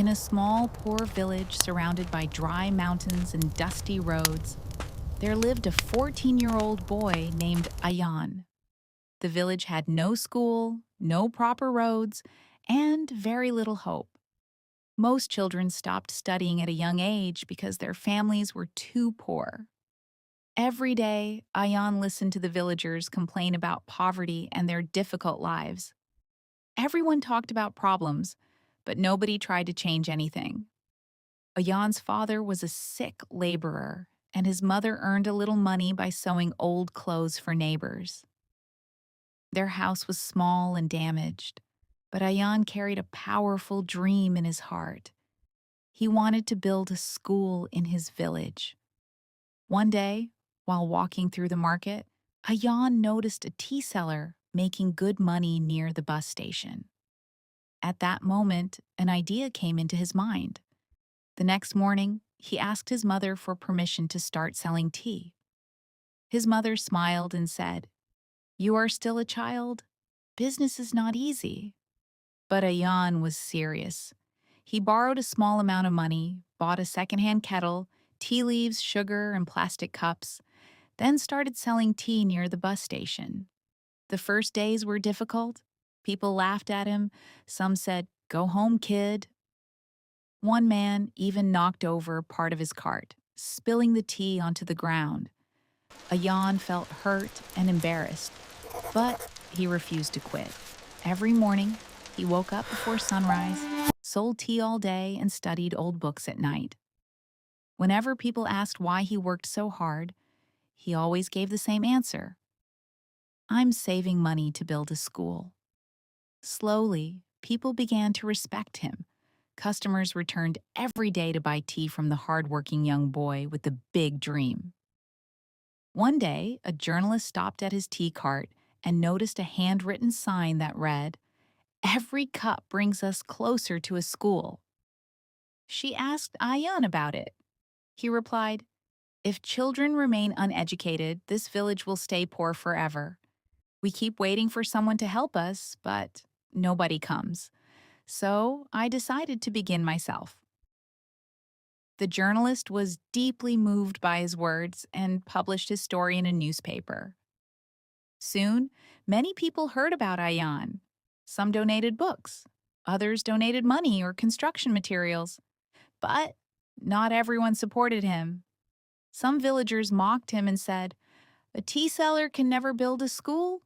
In a small, poor village surrounded by dry mountains and dusty roads, there lived a 14-year-old boy named Ayan. The village had no school, no proper roads, and very little hope. Most children stopped studying at a young age because their families were too poor. Every day, Ayan listened to the villagers complain about poverty and their difficult lives. Everyone talked about problems, but nobody tried to change anything. Ayan's father was a sick laborer, and his mother earned a little money by sewing old clothes for neighbors. Their house was small and damaged, but Ayan carried a powerful dream in his heart. He wanted to build a school in his village. One day, while walking through the market, Ayan noticed a tea seller making good money near the bus station. At that moment, an idea came into his mind. The next morning, he asked his mother for permission to start selling tea. His mother smiled and said, "You are still a child. Business is not easy." But Ayan was serious. He borrowed a small amount of money, bought a secondhand kettle, tea leaves, sugar, and plastic cups, then started selling tea near the bus station. The first days were difficult. People laughed at him. Some said, "Go home, kid." One man even knocked over part of his cart, spilling the tea onto the ground. Ayan felt hurt and embarrassed, but he refused to quit. Every morning, he woke up before sunrise, sold tea all day, and studied old books at night. Whenever people asked why he worked so hard, he always gave the same answer: "I'm saving money to build a school." Slowly, people began to respect him. Customers returned every day to buy tea from the hardworking young boy with the big dream. One day, a journalist stopped at his tea cart and noticed a handwritten sign that read, "Every cup brings us closer to a school." She asked Ayan about it. He replied, "If children remain uneducated, this village will stay poor forever. We keep waiting for someone to help us, but nobody comes. So I decided to begin myself." The journalist was deeply moved by his words and published his story in a newspaper. Soon, many people heard about Ayan. Some donated books, others donated money or construction materials. But not everyone supported him. Some villagers mocked him and said, "A tea seller can never build a school?"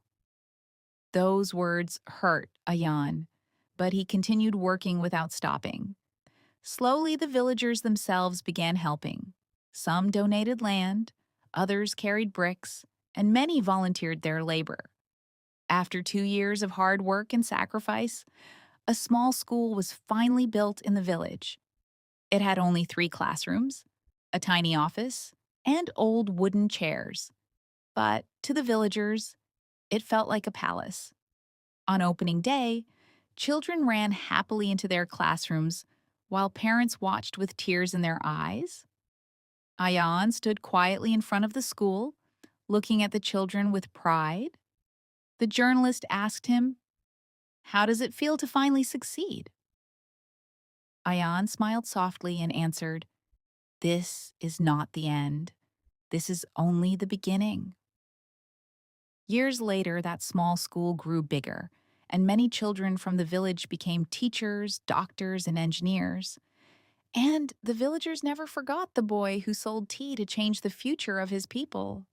Those words hurt Ayan, but he continued working without stopping. Slowly, the villagers themselves began helping. Some donated land, others carried bricks, and many volunteered their labor. After 2 years of hard work and sacrifice, a small school was finally built in the village. It had only 3 classrooms, a tiny office, and old wooden chairs. But to the villagers, it felt like a palace. On opening day, children ran happily into their classrooms while parents watched with tears in their eyes. Ayan stood quietly in front of the school, looking at the children with pride. The journalist asked him, "How does it feel to finally succeed?" Ayan smiled softly and answered, "This is not the end. This is only the beginning." Years later, that small school grew bigger, and many children from the village became teachers, doctors, and engineers. And the villagers never forgot the boy who sold tea to change the future of his people.